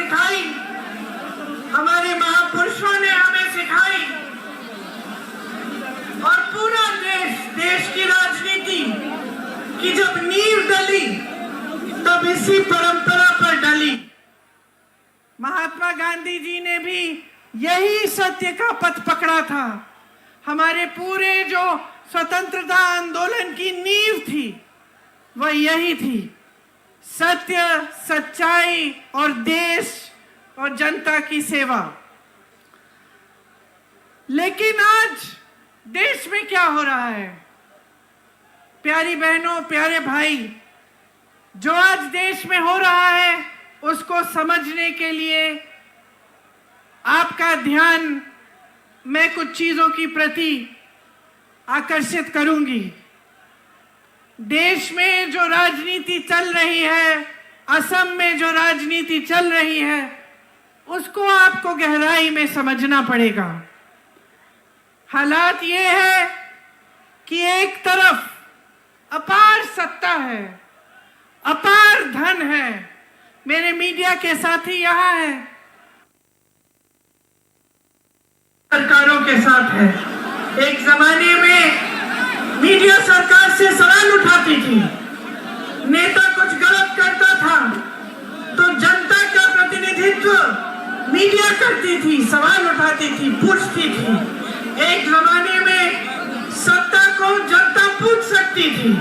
सिखाई, हमारे महापुरुषों ने हमें सिखाई, और पूरा देश की राजनीति की जब नींव डली तब इसी परंपरा पर डली। महात्मा गांधी जी ने भी यही सत्य का पथ पकड़ा था। हमारे पूरे जो स्वतंत्रता आंदोलन की नींव थी वह यही थी, सत्य, सच्चाई और देश और जनता की सेवा। लेकिन आज देश में क्या हो रहा है? प्यारी बहनों, प्यारे भाई, जो आज देश में हो रहा है उसको समझने के लिए आपका ध्यान मैं कुछ चीजों की प्रति आकर्षित करूंगी। देश में जो राजनीति चल रही है, असम में जो राजनीति चल रही है, उसको आपको गहराई में समझना पड़ेगा। हालात ये है कि एक तरफ अपार सत्ता है, अपार धन है। मेरे मीडिया के साथी यहाँ हैं, सरकारों के साथ है। एक जमाने में मीडिया सरकार से सवाल उठाती थी, नेता कुछ गलत करता था तो जनता का प्रतिनिधित्व मीडिया करती थी, सवाल उठाती थी, पूछती थी। एक जमाने में सत्ता को जनता पूछ सकती थी,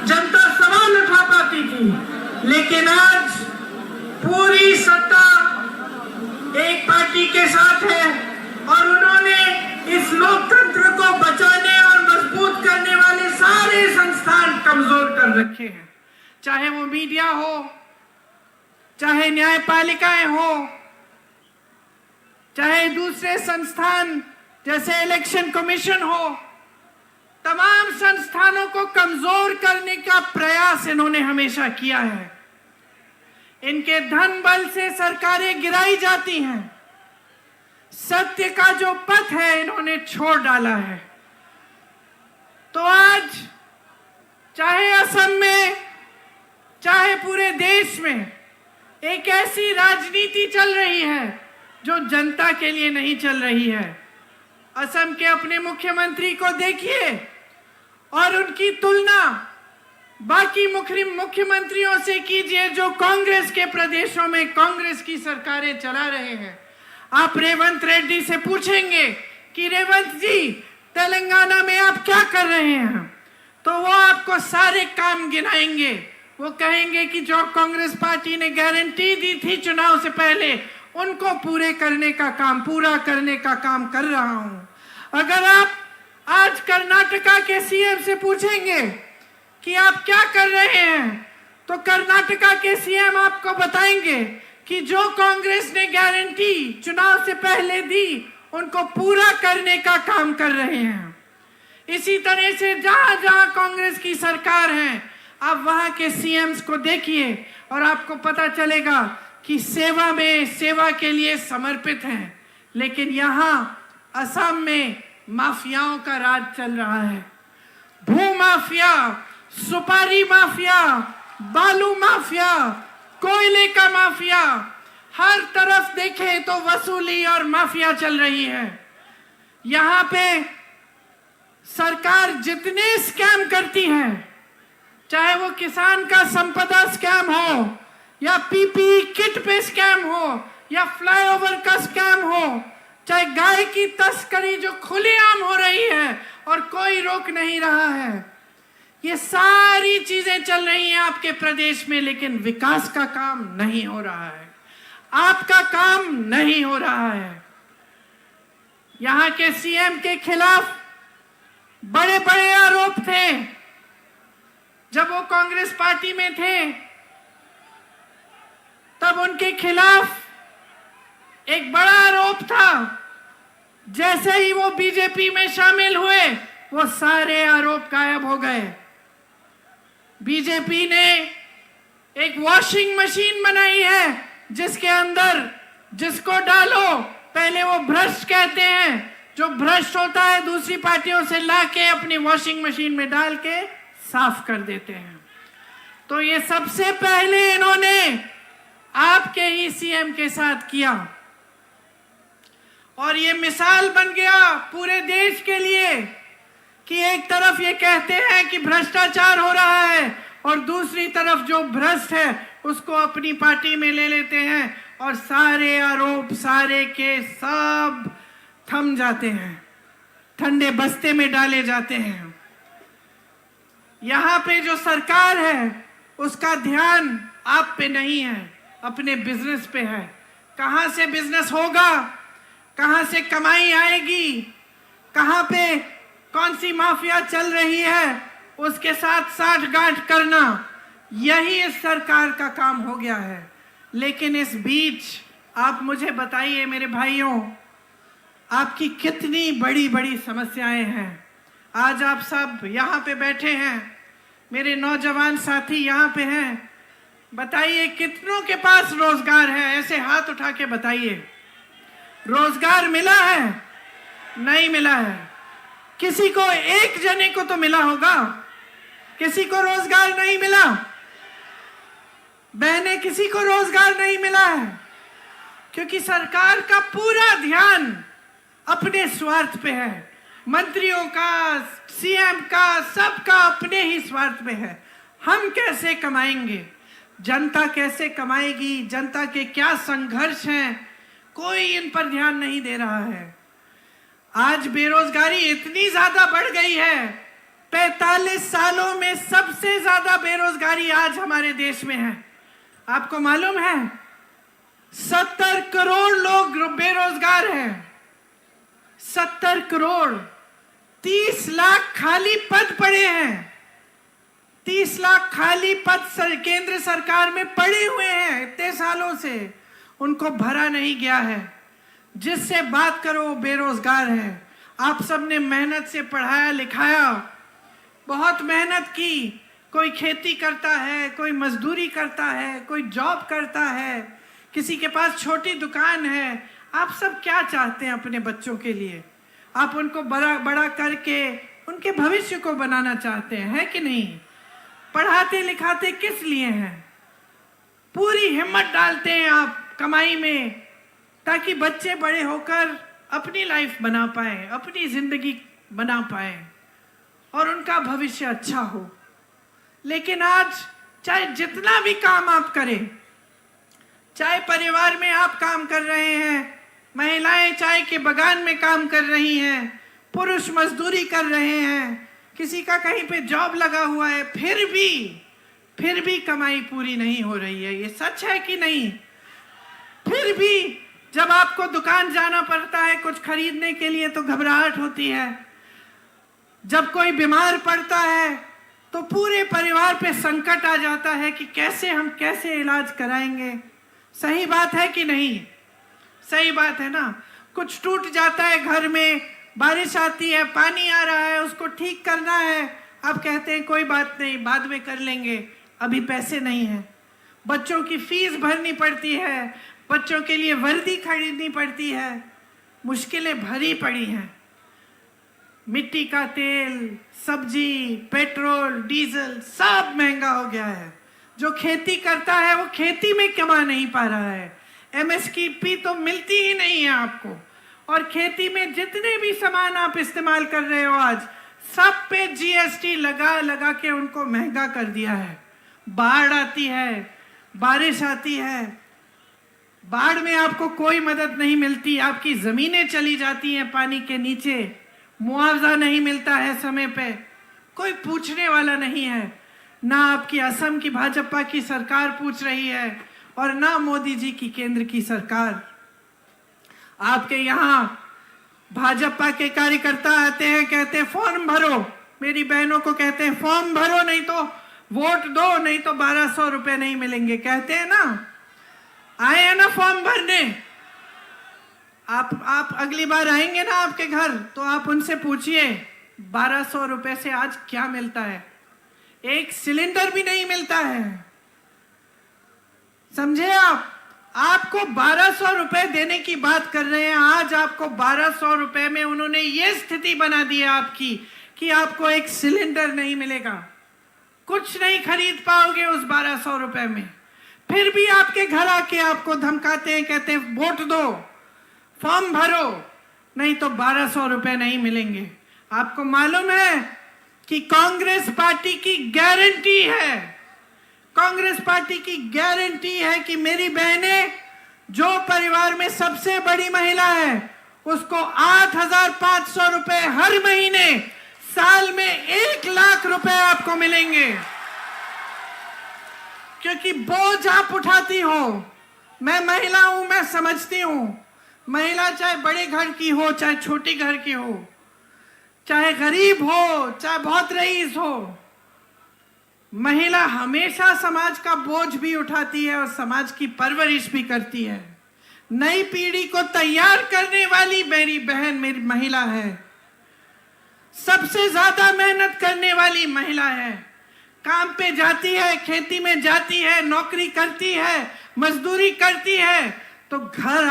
जनता सवाल उठा पाती थी। लेकिन आज पूरी सत्ता एक पार्टी के साथ है और उन्होंने इस लोकतंत्र को बचाने और मजबूत करने वाले सारे संस्थान कमजोर कर रखे हैं। चाहे वो मीडिया हो, चाहे न्यायपालिकाएं हो, चाहे दूसरे संस्थान जैसे इलेक्शन कमीशन हो, तमाम संस्थानों को कमजोर करने का प्रयास इन्होंने हमेशा किया है। इनके धन बल से सरकारें गिराई जाती हैं। सत्य का जो पथ है इन्होंने छोड़ डाला है। तो आज चाहे असम में, चाहे पूरे देश में एक ऐसी राजनीति चल रही है जो जनता के लिए नहीं चल रही है। असम के अपने मुख्यमंत्री को देखिए और उनकी तुलना बाकी मुख्यमंत्रियों से कीजिए जो कांग्रेस के प्रदेशों में कांग्रेस की सरकारें चला रहे हैं। आप रेवंत रेड्डी से पूछेंगे कि रेवंत जी, तेलंगाना में आप क्या कर रहे हैं, तो वो आपको सारे काम गिनाएंगे। वो कहेंगे कि जो कांग्रेस पार्टी ने गारंटी दी थी चुनाव से पहले, उनको पूरा करने का काम कर रहा हूं। अगर आप आज कर्नाटका के सीएम से पूछेंगे कि आप क्या कर रहे हैं, तो कर्नाटका के सीएम आपको बताएंगे कि जो कांग्रेस ने गारंटी चुनाव से पहले दी उनको पूरा करने का काम कर रहे हैं। इसी तरह से जहां जहां कांग्रेस की सरकार है, आप वहां के सीएम्स को देखिए और आपको पता चलेगा कि सेवा के लिए समर्पित हैं। लेकिन यहाँ असम में माफियाओं का राज चल रहा है। भू माफिया, सुपारी माफिया, बालू माफिया, कोयले का माफिया, हर तरफ देखे तो वसूली और माफिया चल रही है। यहाँ पे सरकार जितने स्कैम करती है, चाहे वो किसान का संपदा स्कैम हो, या पीपीई किट पे स्कैम हो, या फ्लाईओवर का स्कैम हो, चाहे गाय की तस्करी जो खुलेआम हो रही है और कोई रोक नहीं रहा है, ये सारी चीजें चल रही हैं आपके प्रदेश में, लेकिन विकास का काम नहीं हो रहा है, आपका काम नहीं हो रहा है। यहाँ के सीएम के खिलाफ बड़े बड़े आरोप थे जब वो कांग्रेस पार्टी में थे, तब उनके खिलाफ एक बड़ा आरोप था। जैसे ही वो बीजेपी में शामिल हुए, वो सारे आरोप गायब हो गए। बीजेपी ने एक वॉशिंग मशीन बनाई है जिसके अंदर जिसको डालो, पहले वो भ्रष्ट कहते हैं, जो भ्रष्ट होता है दूसरी पार्टियों से लाके अपनी वॉशिंग मशीन में डाल के साफ कर देते हैं। तो ये सबसे पहले इन्होंने आपके ही सीएम के साथ किया, और ये मिसाल बन गया पूरे देश के लिए कि एक तरफ ये कहते हैं कि भ्रष्टाचार हो रहा है और दूसरी तरफ जो भ्रष्ट है उसको अपनी पार्टी में ले लेते हैं और सारे आरोप सारे के सब थम जाते हैं, ठंडे बस्ते में डाले जाते हैं। यहाँ पे जो सरकार है उसका ध्यान आप पे नहीं है, अपने बिजनेस पे है। कहाँ से बिजनेस होगा, कहाँ से कमाई आएगी, कहाँ पे कौन सी माफिया चल रही है, उसके साथ साठगांठ करना, यही इस सरकार का काम हो गया है। लेकिन इस बीच आप मुझे बताइए मेरे भाइयों, आपकी कितनी बड़ी बड़ी समस्याएं हैं। आज आप सब यहाँ पे बैठे हैं, मेरे नौजवान साथी यहाँ पे हैं, बताइए कितनों के पास रोजगार है? ऐसे हाथ उठा के बताइए। रोजगार मिला है? नहीं मिला है। किसी को, एक जने को तो मिला होगा, किसी को रोजगार नहीं मिला। बहने, किसी को रोजगार नहीं मिला है, क्योंकि सरकार का पूरा ध्यान अपने स्वार्थ पे है। मंत्रियों का, सीएम का, सबका अपने ही स्वार्थ पे है। हम कैसे कमाएंगे, जनता कैसे कमाएगी, जनता के क्या संघर्ष हैं, कोई इन पर ध्यान नहीं दे रहा है। आज बेरोजगारी इतनी ज्यादा बढ़ गई है, 45 सालों में सबसे ज्यादा बेरोजगारी आज हमारे देश में है। आपको मालूम है 70 करोड़ लोग बेरोजगार हैं, 70 करोड़। 30 लाख खाली पद पड़े हैं, 30 लाख खाली पद केंद्र सरकार में पड़े हुए हैं इतने सालों से, उनको भरा नहीं गया है। जिससे बात करो वो बेरोजगार है। आप सबने मेहनत से पढ़ाया लिखाया, बहुत मेहनत की, कोई खेती करता है, कोई मजदूरी करता है, कोई जॉब करता है, किसी के पास छोटी दुकान है। आप सब क्या चाहते हैं अपने बच्चों के लिए? आप उनको बड़ा बड़ा करके उनके भविष्य को बनाना चाहते हैं, है कि नहीं? पढ़ाते लिखाते किस लिए हैं? पूरी हिम्मत डालते हैं आप कमाई में, ताकि बच्चे बड़े होकर अपनी लाइफ बना पाए, अपनी जिंदगी बना पाए और उनका भविष्य अच्छा हो। लेकिन आज चाहे जितना भी काम आप करें, चाहे परिवार में आप काम कर रहे हैं, महिलाएं चाय के बगान में काम कर रही हैं, पुरुष मजदूरी कर रहे हैं, किसी का कहीं पे जॉब लगा हुआ है, फिर भी कमाई पूरी नहीं हो रही है। ये सच है कि नहीं? फिर भी जब आपको दुकान जाना पड़ता है कुछ खरीदने के लिए तो घबराहट होती है। जब कोई बीमार पड़ता है तो पूरे परिवार पे संकट आ जाता है कि कैसे इलाज कराएंगे। सही बात है कि नहीं? सही बात है ना? कुछ टूट जाता है घर में, बारिश आती है, पानी आ रहा है, उसको ठीक करना है, आप कहते हैं कोई बात नहीं, बाद में कर लेंगे, अभी पैसे नहीं है। बच्चों की फीस भरनी पड़ती है, बच्चों के लिए वर्दी खरीदनी पड़ती है, मुश्किलें भरी पड़ी हैं। मिट्टी का तेल, सब्जी, पेट्रोल, डीजल सब महंगा हो गया है। जो खेती करता है वो खेती में कमा नहीं पा रहा है, एमएसपी तो मिलती ही नहीं है आपको। और खेती में जितने भी सामान आप इस्तेमाल कर रहे हो आज, सब पे जीएसटी लगा लगा के उनको महंगा कर दिया है। बाढ़ आती है, बारिश आती है, बाढ़ में आपको कोई मदद नहीं मिलती, आपकी जमीनें चली जाती हैं पानी के नीचे, मुआवजा नहीं मिलता है समय पे, कोई पूछने वाला नहीं है। ना आपकी असम की भाजपा की सरकार पूछ रही है और ना मोदी जी की केंद्र की सरकार। आपके यहाँ भाजपा के कार्यकर्ता आते हैं, कहते हैं फॉर्म भरो, मेरी बहनों को कहते हैं फॉर्म भरो, नहीं तो वोट दो, नहीं तो 1200 रुपए नहीं मिलेंगे, कहते हैं ना। आए हैं ना फॉर्म भरने? आप अगली बार आएंगे ना आपके घर तो आप उनसे पूछिए 1200 रुपए से आज क्या मिलता है? एक सिलेंडर भी नहीं मिलता है, समझे आप? आपको 1200 रुपए देने की बात कर रहे हैं। आज आपको 1200 रुपए में उन्होंने ये स्थिति बना दी है आपकी कि आपको एक सिलेंडर नहीं मिलेगा, कुछ नहीं खरीद पाओगे उस 1200 रुपए में। फिर भी आपके घर आके आपको धमकाते हैं, कहते हैं वोट दो, फॉर्म भरो, नहीं तो 1200 रुपए नहीं मिलेंगे। आपको मालूम है कि कांग्रेस पार्टी की गारंटी है, कांग्रेस पार्टी की गारंटी है कि मेरी बहनें, जो परिवार में सबसे बड़ी महिला है, उसको 8,500 रुपए हर महीने, साल में 1 लाख रुपए आपको मिलेंगे। क्योंकि बोझ आप उठाती हो। मैं महिला हूं, मैं समझती हूं, महिला चाहे बड़े घर की हो, चाहे छोटी घर की हो, चाहे गरीब हो, चाहे बहुत रईस हो, महिला हमेशा समाज का बोझ भी उठाती है और समाज की परवरिश भी करती है। नई पीढ़ी को तैयार करने वाली मेरी बहन मेरी महिला है, सबसे ज्यादा मेहनत करने वाली महिला है। काम पे जाती है, खेती में जाती है, नौकरी करती है, मजदूरी करती है, तो घर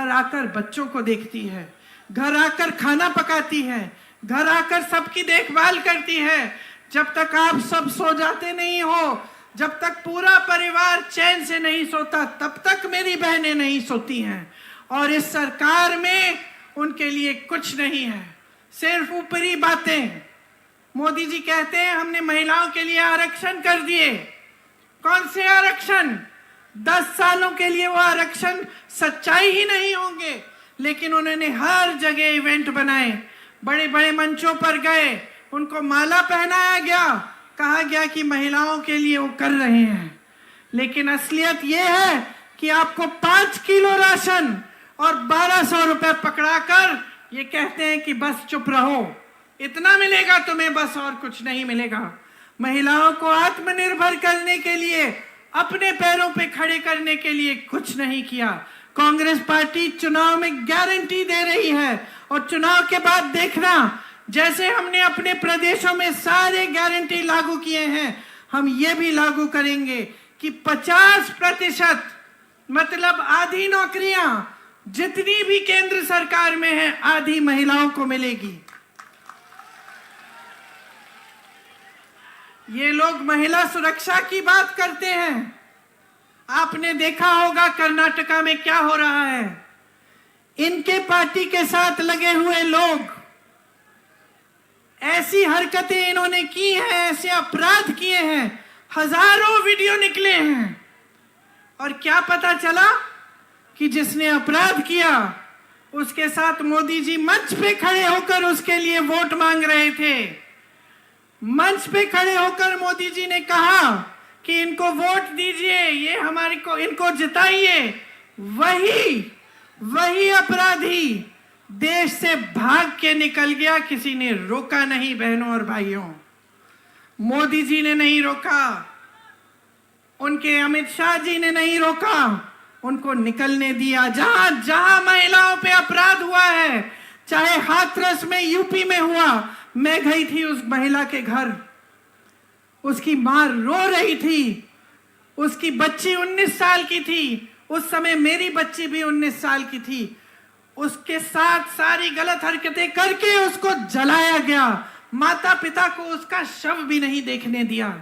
आकर बच्चों को देखती है, घर आकर खाना पकाती है, घर आकर सबकी देखभाल करती है। जब तक आप सब सो जाते नहीं हो, जब तक पूरा परिवार चैन से नहीं सोता, तब तक मेरी बहनें नहीं सोती हैं। और इस सरकार में उनके लिए कुछ नहीं है, सिर्फ ऊपरी बातें। मोदी जी कहते हैं हमने महिलाओं के लिए आरक्षण कर दिए। कौन से आरक्षण? 10 सालों के लिए वो आरक्षण सच्चाई ही नहीं होंगे, लेकिन उन्होंने हर जगह इवेंट बनाए, बड़े बड़े मंचों पर गए, उनको माला पहनाया गया, कहा गया कि महिलाओं के लिए वो कर रहे हैं। लेकिन असलियत ये है कि आपको 5 किलो राशन और 1200 रुपए पकड़ाकर ये कहते हैं कि बस चुप रहो, इतना मिलेगा तुम्हें, बस और कुछ नहीं मिलेगा। महिलाओं को आत्मनिर्भर करने के लिए, अपने पैरों पे खड़े करने के लिए कुछ नहीं किया। कांग्रेस पार्टी चुनाव में गारंटी दे रही है और चुनाव के बाद देखना, जैसे हमने अपने प्रदेशों में सारे गारंटी लागू किए हैं, हम ये भी लागू करेंगे कि 50% मतलब आधी नौकरियां जितनी भी केंद्र सरकार में है, आधी महिलाओं को मिलेगी। ये लोग महिला सुरक्षा की बात करते हैं। आपने देखा होगा कर्नाटका में क्या हो रहा है। इनके पार्टी के साथ लगे हुए लोग, ऐसी हरकतें इन्होंने की हैं, ऐसे अपराध किए हैं, हजारों वीडियो निकले हैं। और क्या पता चला कि जिसने अपराध किया उसके साथ मोदी जी मंच पे खड़े होकर उसके लिए वोट मांग रहे थे। मंच पे खड़े होकर मोदी जी ने कहा कि इनको वोट दीजिए, ये हमारे को, इनको जिताइए। वही अपराधी देश से भाग के निकल गया, किसी ने रोका नहीं। बहनों और भाइयों, मोदी जी ने नहीं रोका, उनके अमित शाह जी ने नहीं रोका, उनको निकलने दिया। जहां जहां महिलाओं पे अपराध हुआ है, चाहे हाथरस में यूपी में हुआ, मैं गई थी उस महिला के घर, उसकी मां रो रही थी, उसकी बच्ची 19 साल की थी, उस समय मेरी बच्ची भी 19 साल की थी। उसके साथ सारी गलत हरकतें करके उसको जलाया गया, माता पिता को उसका शव भी नहीं देखने दिया।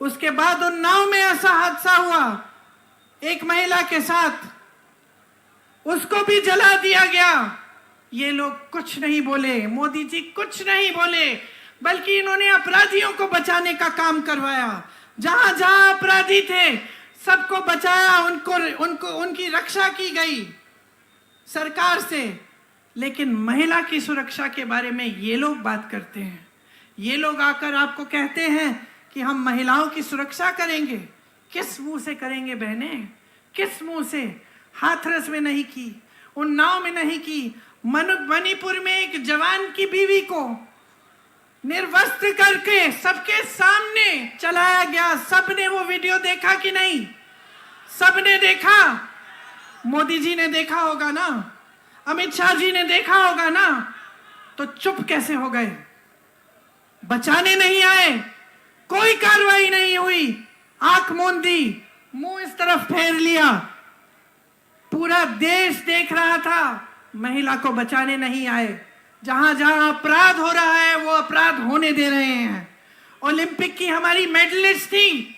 उसके बाद उन्नाव में ऐसा हादसा हुआ एक महिला के साथ, उसको भी जला दिया गया। ये लोग कुछ नहीं बोले, मोदी जी कुछ नहीं बोले, बल्कि इन्होंने अपराधियों को बचाने का काम करवाया। जहां जहां अपराधी थे सबको बचाया, उनको उनकी रक्षा की गई सरकार से। लेकिन महिला की सुरक्षा के बारे में ये लोग बात करते हैं। ये लोग आकर आपको कहते हैं कि हम महिलाओं की सुरक्षा करेंगे। किस मुंह से करेंगे बहनें, किस मुंह से? हाथरस में नहीं की, उन्नाव में नहीं की, मणिपुर में एक जवान की बीवी को निर्वस्त्र करके सबके सामने चलाया गया। सबने वो वीडियो देखा कि नहीं? सबने देखा। मोदी जी ने देखा होगा ना, अमित शाह जी ने देखा होगा ना, तो चुप कैसे हो गए? बचाने नहीं आए, कोई कार्रवाई नहीं हुई, आंख मूंदी, मुंह इस तरफ फेर लिया। पूरा देश देख रहा था, महिला को बचाने नहीं आए। जहां जहां अपराध हो रहा है वो अपराध होने दे रहे हैं। ओलंपिक की हमारी मेडलिस्ट थी,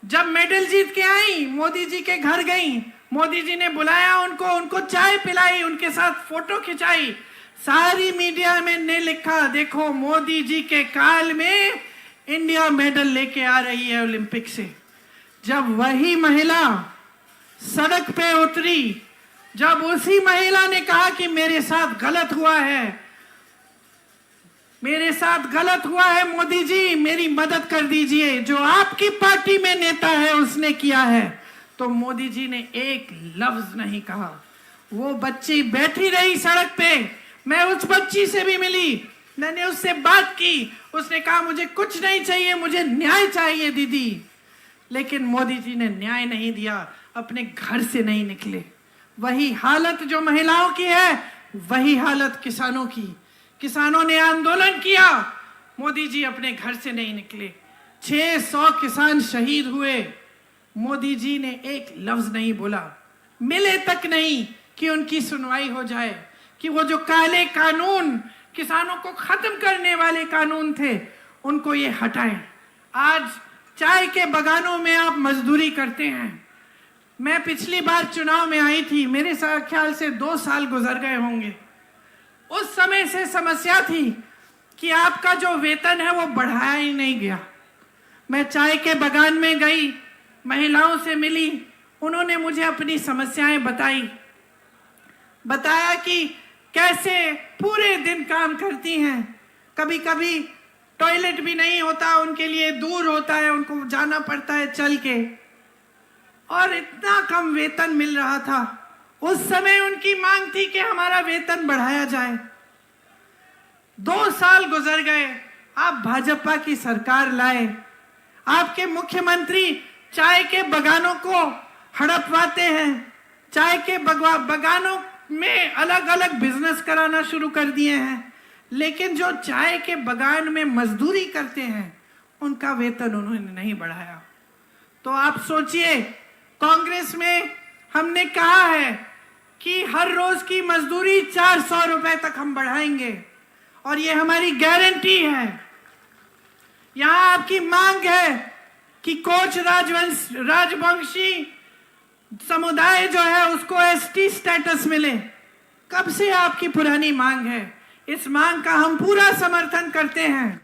जब मेडल जीत के आई, मोदी जी के घर गई, मोदी जी ने बुलाया उनको चाय पिलाई, उनके साथ फोटो खिंचाई। सारी मीडिया में ने लिखा, देखो मोदी जी के काल में इंडिया मेडल लेके आ रही है ओलंपिक से। जब वही महिला सड़क पे उतरी, जब उसी महिला ने कहा कि मेरे साथ गलत हुआ है, मेरे साथ गलत हुआ है, मोदी जी मेरी मदद कर दीजिए, जो आपकी पार्टी में नेता है उसने किया है, तो मोदी जी ने एक लफ्ज नहीं कहा। वो बच्ची बैठी रही सड़क पे, मैं उस बच्ची से भी मिली, मैंने उससे बात की, उसने कहा मुझे कुछ नहीं चाहिए, मुझे न्याय चाहिए दीदी। लेकिन मोदी जी ने न्याय नहीं दिया, अपने घर से नहीं निकले। वही हालत जो महिलाओं की है, वही हालत किसानों की। किसानों ने आंदोलन किया, मोदी जी अपने घर से नहीं निकले। 600 किसान शहीद हुए, मोदी जी ने एक लफ्ज नहीं बोला, मिले तक नहीं कि उनकी सुनवाई हो जाए, कि वो जो काले कानून, किसानों को खत्म करने वाले कानून थे, उनको ये हटाएं। आज चाय के बागानों में आप मजदूरी करते हैं। मैं पिछली बार चुनाव में आई थी, मेरे ख्याल से 2 साल गुजर गए होंगे। उस समय से समस्या थी कि आपका जो वेतन है वो बढ़ाया ही नहीं गया। मैं चाय के बागान में गई, महिलाओं से मिली, उन्होंने मुझे अपनी समस्याएं बताया कि कैसे पूरे दिन काम करती हैं, कभी कभी टॉयलेट भी नहीं होता, उनके लिए दूर होता है, उनको जाना पड़ता है चल के, और इतना कम वेतन मिल रहा था। उस समय उनकी मांग थी कि हमारा वेतन बढ़ाया जाए। 2 साल गुजर गए, आप भाजपा की सरकार लाए, आपके मुख्यमंत्री चाय के बागानों को हड़पवाते हैं, चाय के बागानों में अलग अलग बिजनेस कराना शुरू कर दिए हैं, लेकिन जो चाय के बागान में मजदूरी करते हैं उनका वेतन उन्होंने नहीं बढ़ाया। तो आप सोचिए, कांग्रेस में हमने कहा है कि हर रोज की मजदूरी 400 रुपए तक हम बढ़ाएंगे, और ये हमारी गारंटी है। यहां आपकी मांग है कि कोच राजवंशी समुदाय जो है उसको एसटी स्टेटस मिले। कब से आपकी पुरानी मांग है, इस मांग का हम पूरा समर्थन करते हैं।